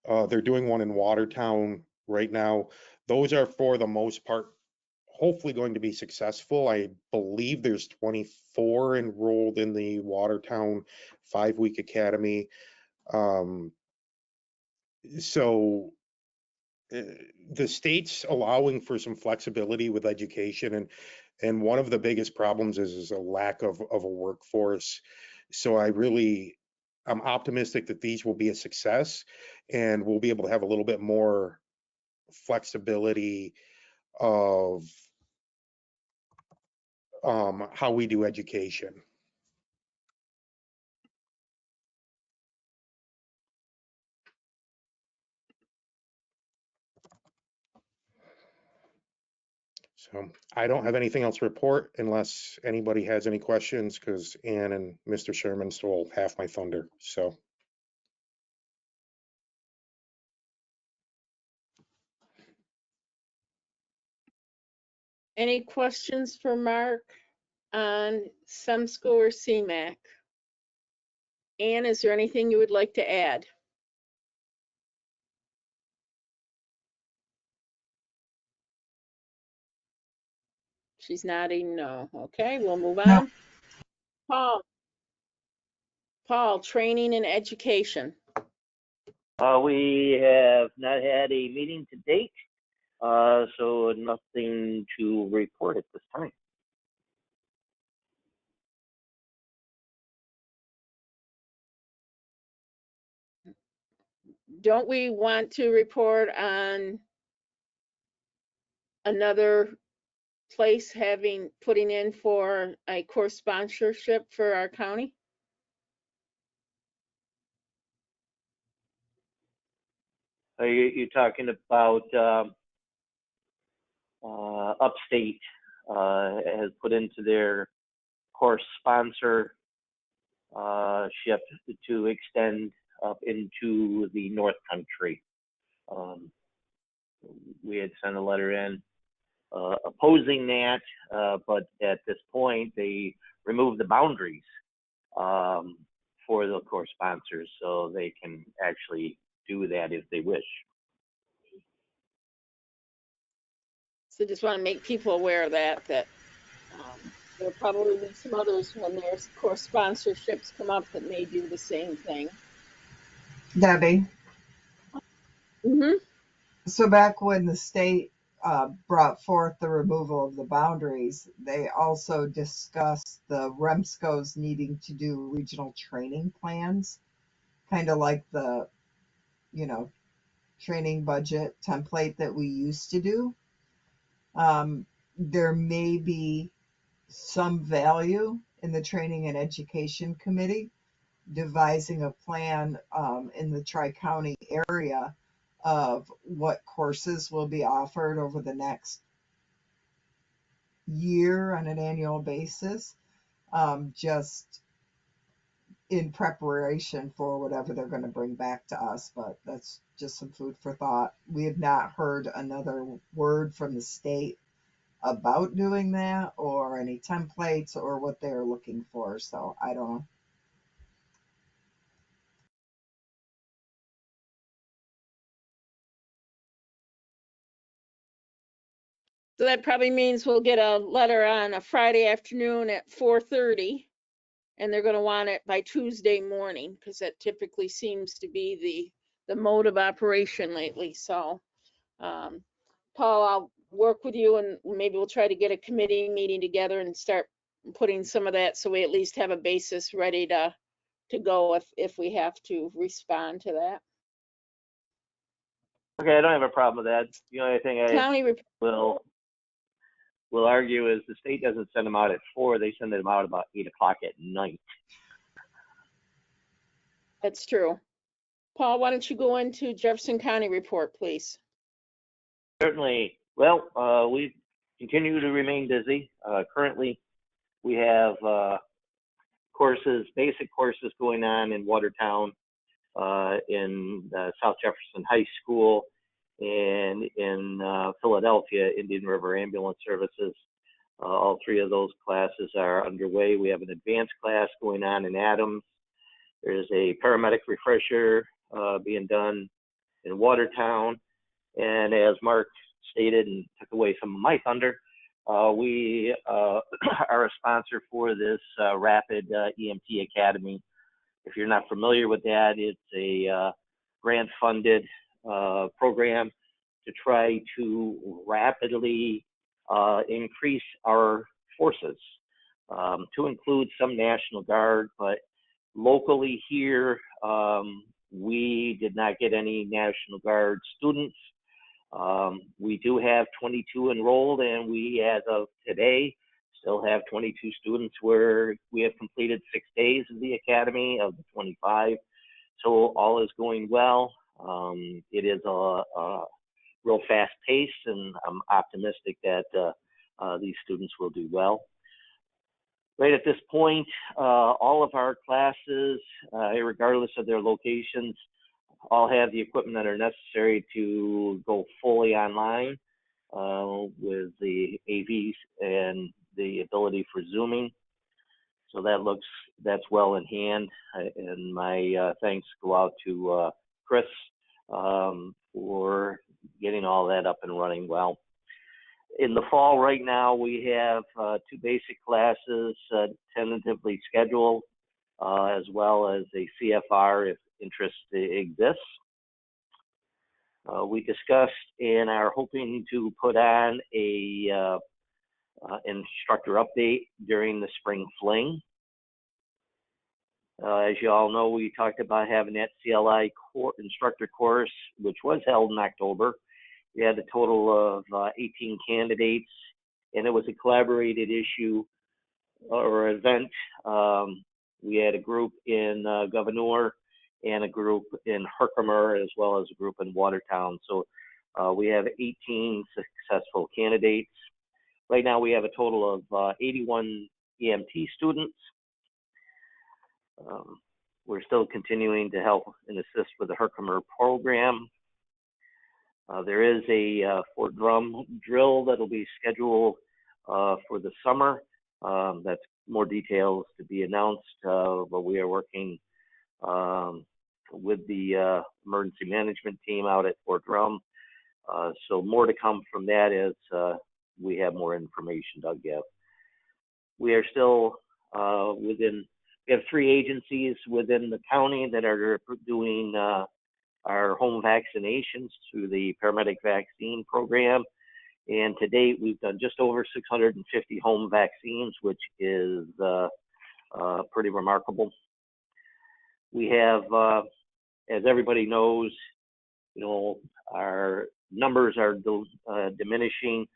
They're doing one in Watertown right now. Those are, for the most part, hopefully going to be successful. I believe there's 24 enrolled in the Watertown 5-week academy. So the state's allowing for some flexibility with education, and one of the biggest problems is a lack of a workforce. So I'm optimistic that these will be a success, and we'll be able to have a little bit more flexibility of how we do education. So I don't have anything else to report unless anybody has any questions, because Ann and Mr. Sherman stole half my thunder. So Any questions for Mark on REMSCO or CMAC? Ann, is there anything you would like to add? She's nodding no. Okay, we'll move No. on. Paul, training and education. We have not had a meeting to date, so nothing to report at this time. Don't we want to report on another place putting in for a course sponsorship for our county? You're talking about Upstate has put into their course sponsorship to extend up into the North Country. We had sent a letter in opposing that, but at this point they removed the boundaries for the course sponsors, so they can actually do that if they wish. So just want to make people aware of that there'll probably be some others when there's course sponsorships come up that may do the same thing. Debbie, Mm-hmm. so back when the state brought forth the removal of the boundaries, they also discussed the REMSCOs needing to do regional training plans, kind of like the, training budget template that we used to do. There may be some value in the Training and Education Committee devising a plan in the Tri-County area of what courses will be offered over the next year on an annual basis, just in preparation for whatever they're going to bring back to us. But that's just some food for thought. We have not heard another word from the state about doing that or any templates or what they're looking for. So I don't know. So that probably means we'll get a letter on a Friday afternoon at 4:30, and they're going to want it by Tuesday morning, because that typically seems to be the mode of operation lately. So, Paul, I'll work with you, and maybe we'll try to get a committee meeting together and start putting some of that, so we at least have a basis ready to go if we have to respond to that. Okay, I don't have a problem with that. The only thing I County will argue is the state doesn't send them out at 4, they send them out about 8 o'clock at night. That's true. Paul, why don't you go into Jefferson County report, please? Certainly. Well, we continue to remain busy. Currently, we have basic courses going on in Watertown, in South Jefferson High School, and in Philadelphia, Indian River Ambulance Services. All 3 of those classes are underway. We have an advanced class going on in Adams. There's a paramedic refresher being done in Watertown. And as Mark stated and took away some of my thunder, we are a sponsor for this Rapid EMT Academy. If you're not familiar with that, it's a grant-funded program to try to rapidly increase our forces, to include some National Guard, but locally here, we did not get any National Guard students. We do have 22 enrolled, and we, as of today, still have 22 students where we have completed 6 days of the academy of the 25. So all is going well. It is a real fast pace, and I'm optimistic that these students will do well. Right at this point, all of our classes, regardless of their locations, all have the equipment that are necessary to go fully online with the AVs and the ability for Zooming. So that's well in hand. And my thanks go out to Chris for getting all that up and running well. In the fall right now, we have 2 basic classes tentatively scheduled, as well as a CFR if interest exists. We discussed and are hoping to put on a instructor update during the spring fling. As you all know, we talked about having that CLI instructor course, which was held in October. We had a total of 18 candidates, and it was a collaborated issue or event. We had a group in Governor and a group in Herkimer, as well as a group in Watertown. So we have 18 successful candidates. Right now we have a total of 81 EMT students. We're still continuing to help and assist with the Herkimer program. There is a Fort Drum drill that'll be scheduled for the summer. That's more details to be announced, but we are working with the emergency management team out at Fort Drum. So more to come from that as we have more information to give. We are still we have 3 agencies within the county that are doing our home vaccinations through the paramedic vaccine program. And to date, we've done just over 650 home vaccines, which is pretty remarkable. We have, as everybody knows, our numbers are diminishing.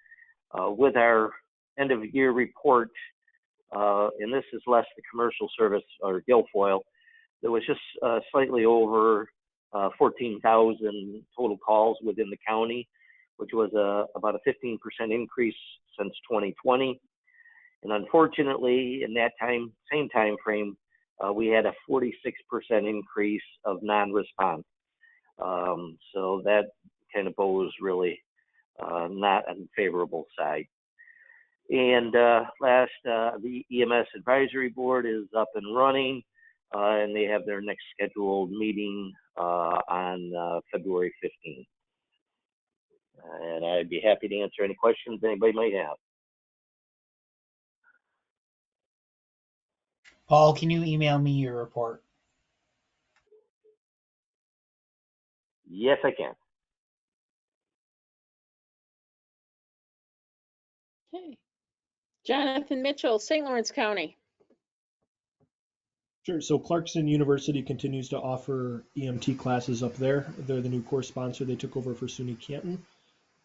With our end of year report, and this is less the commercial service or Guilfoyle, there was just slightly over 14,000 total calls within the county, which was about a 15% increase since 2020. And unfortunately, in that same time frame, we had a 46% increase of non-response. So that kind of bodes really not on the favorable side. And last, the Ems Advisory Board is up and running, and they have their next scheduled meeting on February 15th. And I'd be happy to answer any questions anybody might have. Paul, can you email me your report? Yes, I can. Okay. Jonathan Mitchell, St. Lawrence County. Sure. So Clarkson University continues to offer EMT classes up there. They're the new course sponsor. They took over for SUNY Canton.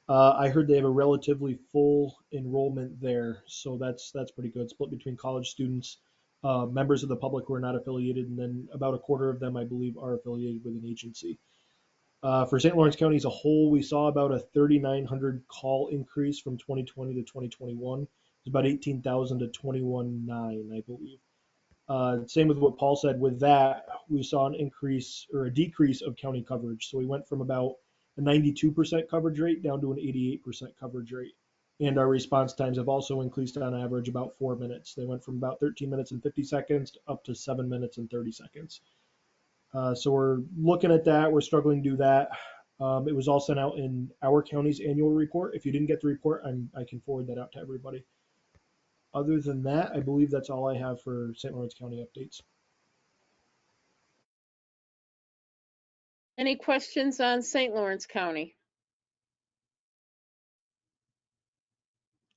I heard they have a relatively full enrollment there, so that's pretty good. Split between college students, members of the public who are not affiliated, and then about a quarter of them, I believe, are affiliated with an agency. For St. Lawrence County as a whole, we saw about a 3,900 call increase from 2020 to 2021. It's about 18,000 to 21,900, I believe. Same with what Paul said. With that, we saw an increase or a decrease of county coverage. So we went from about a 92% coverage rate down to an 88% coverage rate. And our response times have also increased on average about 4 minutes. They went from about 13 minutes and 50 seconds up to 7 minutes and 30 seconds. So we're looking at that. We're struggling to do that. It was all sent out in our county's annual report. If you didn't get the report, I can forward that out to everybody. Other than that, I believe that's all I have for St. Lawrence County updates. Any questions on St. Lawrence County?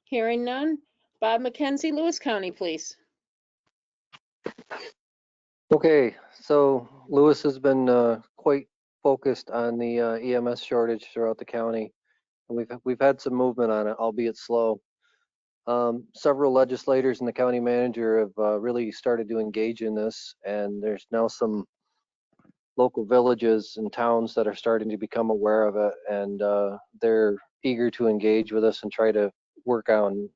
Hearing none. Bob McKenzie, Lewis County, please. Okay, so Lewis has been quite focused on the EMS shortage throughout the county. And we've had some movement on it, albeit slow. Several legislators and the county manager have really started to engage in this, and there's now some local villages and towns that are starting to become aware of it, and they're eager to engage with us and try to work on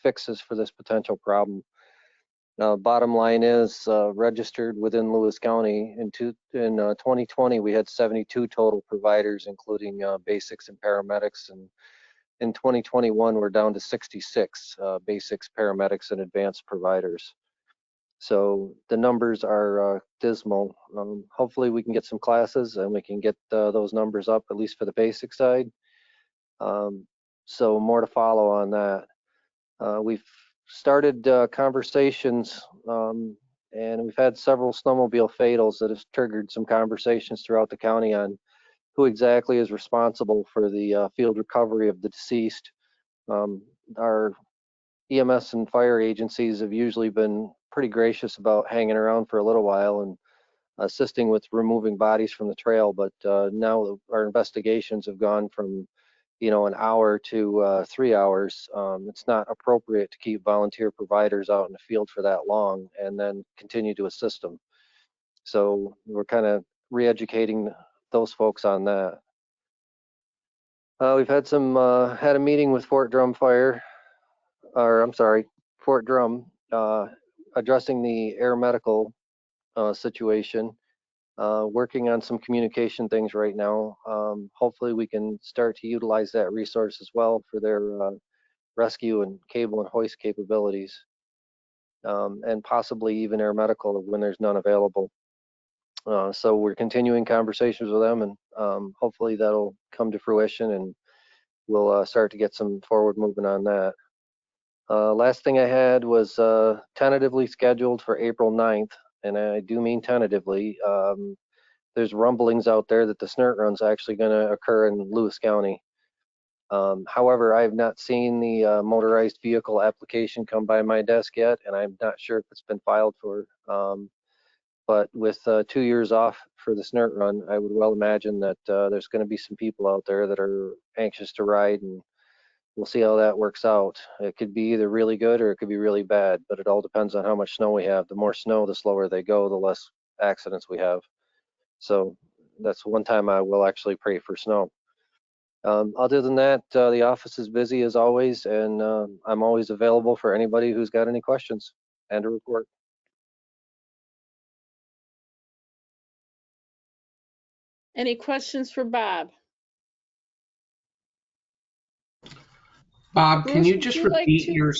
fixes for this potential problem. Bottom line is registered within Lewis County in 2020 we had 72 total providers, including basics and paramedics, and in 2021 we're down to 66 basics, paramedics, and advanced providers. So the numbers are dismal. Hopefully we can get some classes and we can get those numbers up, at least for the basic side. So more to follow on that. We've started conversations and we've had several snowmobile fatals that have triggered some conversations throughout the county on who exactly is responsible for the field recovery of the deceased. Our EMS and fire agencies have usually been pretty gracious about hanging around for a little while and assisting with removing bodies from the trail, but now our investigations have gone from an hour to 3 hours. It's not appropriate to keep volunteer providers out in the field for that long and then continue to assist them. So we're kind of re-educating those folks on that. We've had had a meeting with Fort Drum, addressing the air medical situation. Working on some communication things right now. Hopefully we can start to utilize that resource as well for their rescue and cable and hoist capabilities, and possibly even air medical when there's none available. So we're continuing conversations with them, and hopefully that'll come to fruition and we'll start to get some forward movement on that. Last thing I had was tentatively scheduled for April 9th. And I do mean tentatively. There's rumblings out there that the SNRT run's actually going to occur in Lewis County. However, I have not seen the motorized vehicle application come by my desk yet, and I'm not sure if it's been filed for. But with 2 years off for the SNRT run, I would well imagine that there's going to be some people out there that are anxious to ride, and we'll see how that works out. It could be either really good or it could be really bad, but it all depends on how much snow we have. The more snow, the slower they go, the less accidents we have. So that's one time I will actually pray for snow. Other than that, the office is busy as always, and I'm always available for anybody who's got any questions and a report. Any questions for Bob? Bob, can Bruce, you would just you like repeat to-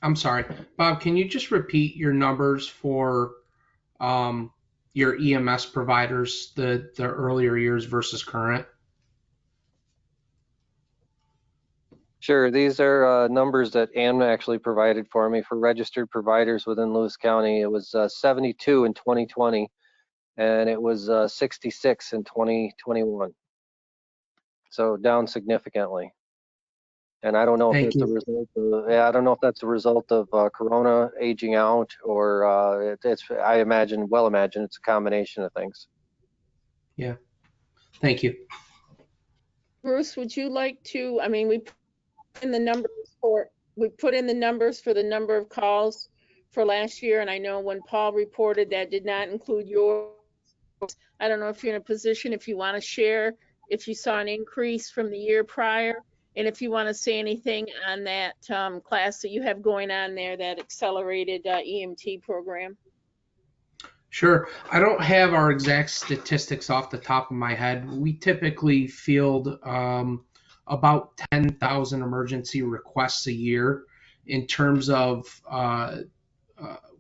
I'm sorry, Bob, can you just repeat your numbers for your EMS providers, the earlier years versus current? Sure, these are numbers that Ann actually provided for me for registered providers within Lewis County. It was 72 in 2020, and it was 66 in 2021. So down significantly. And I don't know if it's the result of, I don't know if that's the result of Corona aging out, or I imagine it's a combination of things. Yeah, thank you. Bruce, would you like to, I mean, we put in the numbers for the number of calls for last year, and I know when Paul reported that did not include yours. I don't know if you're in a position, if you want to share, if you saw an increase from the year prior, and if you want to say anything on that class that you have going on there, that accelerated EMT program. Sure. I don't have our exact statistics off the top of my head. We typically field about 10,000 emergency requests a year in terms of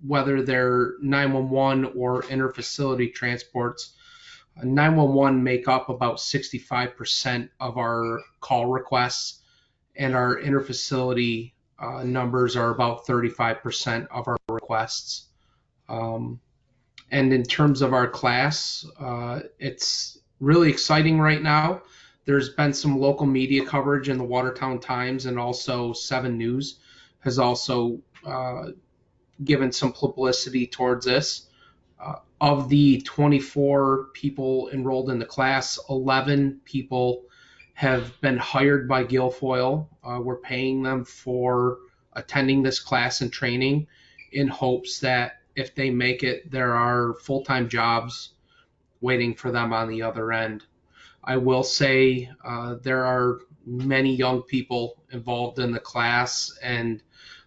whether they're 911 or interfacility transports. 911 make up about 65% of our call requests, and our interfacility numbers are about 35% of our requests. And in terms of our class, it's really exciting right now. There's been some local media coverage in the Watertown Times, and also 7 News has also given some publicity towards this. Of the 24 people enrolled in the class, 11 people have been hired by Guilfoyle. We're paying them for attending this class and training in hopes that if they make it, there are full-time jobs waiting for them on the other end. I will say there are many young people involved in the class, and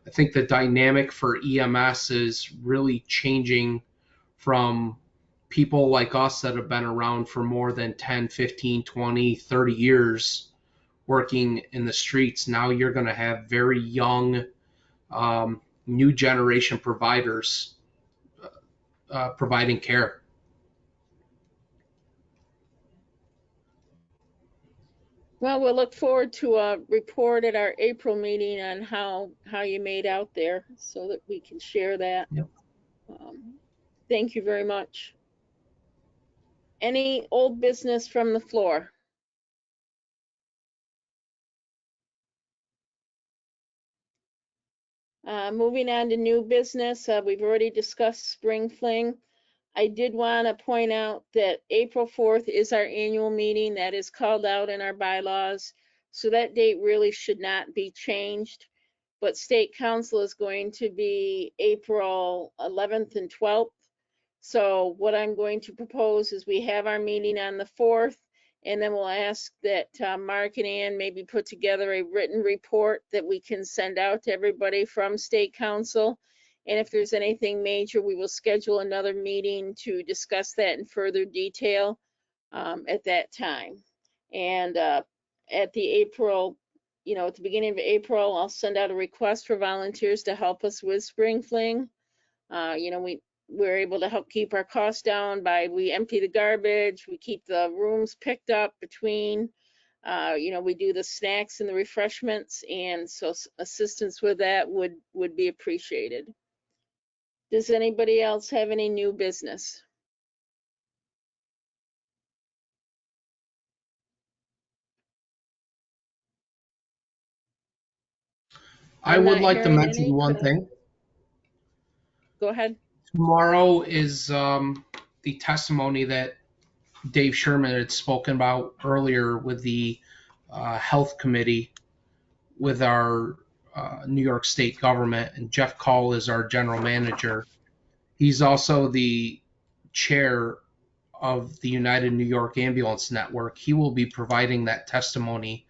I think the dynamic for EMS is really changing from people like us that have been around for more than 10, 15, 20, 30 years working in the streets. Now you're going to have very young, new generation providers providing care. Well, we'll look forward to a report at our April meeting on how you made out there so that we can share that. Yep. Thank you very much. Any old business from the floor? Moving on to new business, we've already discussed Spring Fling. I did want to point out that April 4th is our annual meeting. That is called out in our bylaws. So that date really should not be changed. But State Council is going to be April 11th and 12th. So what I'm going to propose is we have our meeting on the 4th, and then we'll ask that Mark and Ann maybe put together a written report that we can send out to everybody from State Council. And if there's anything major, we will schedule another meeting to discuss that in further detail at that time. And at the April, at the beginning of April, I'll send out a request for volunteers to help us with Spring Fling. We're able to help keep our costs down by we empty the garbage, we keep the rooms picked up between, we do the snacks and the refreshments, and so assistance with that would be appreciated. Does anybody else have any new business? I would like to mention one thing. Go ahead. Tomorrow is the testimony that Dave Sherman had spoken about earlier with the health committee with our New York State government, and Jeff Call is our general manager. He's also the chair of the United New York Ambulance Network. He will be providing that testimony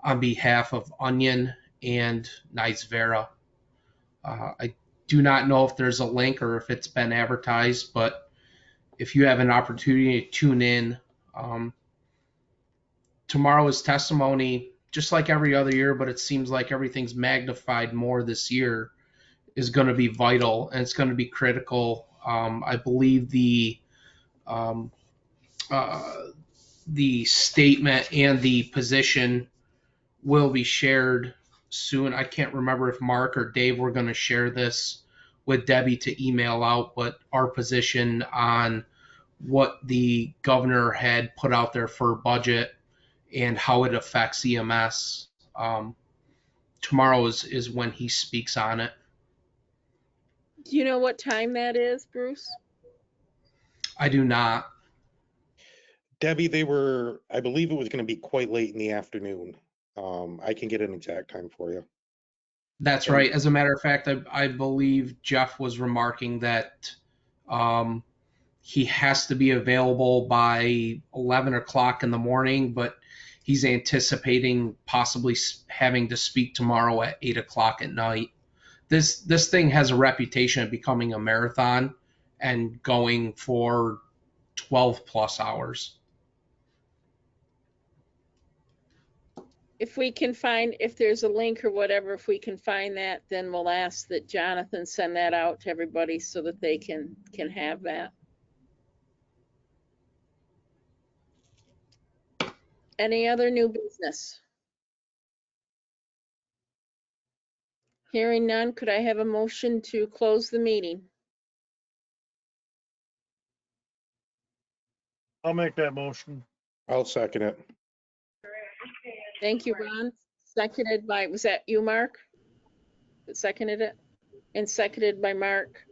on behalf of Onion and Knights Vera. I do not know if there's a link or if it's been advertised, but if you have an opportunity to tune in, tomorrow's testimony, just like every other year, but it seems like everything's magnified more this year, is going to be vital, and it's going to be critical. I believe the statement and the position will be shared soon. I can't remember if Mark or Dave were going to share this with Debbie to email out, but our position on what the governor had put out there for budget and how it affects EMS. Tomorrow is when he speaks on it. Do you know what time that is, Bruce? I do not. Debbie, I believe it was going to be quite late in the afternoon. I can get an exact time for you. That's right. As a matter of fact, I believe Jeff was remarking that he has to be available by 11 o'clock in the morning, but he's anticipating possibly having to speak tomorrow at 8 o'clock at night. This thing has a reputation of becoming a marathon and going for 12 plus hours. If we can find, if there's a link or whatever, if we can find that, then we'll ask that Jonathan send that out to everybody so that they can have that. Any other new business? Hearing none, could I have a motion to close the meeting? I'll make that motion. I'll second it. Thank you, Ron. Seconded by, was that you, Mark? That seconded it? And seconded by Mark.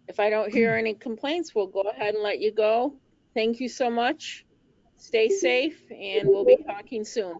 If I don't hear any complaints, we'll go ahead and let you go. Thank you so much. Stay safe, and we'll be talking soon.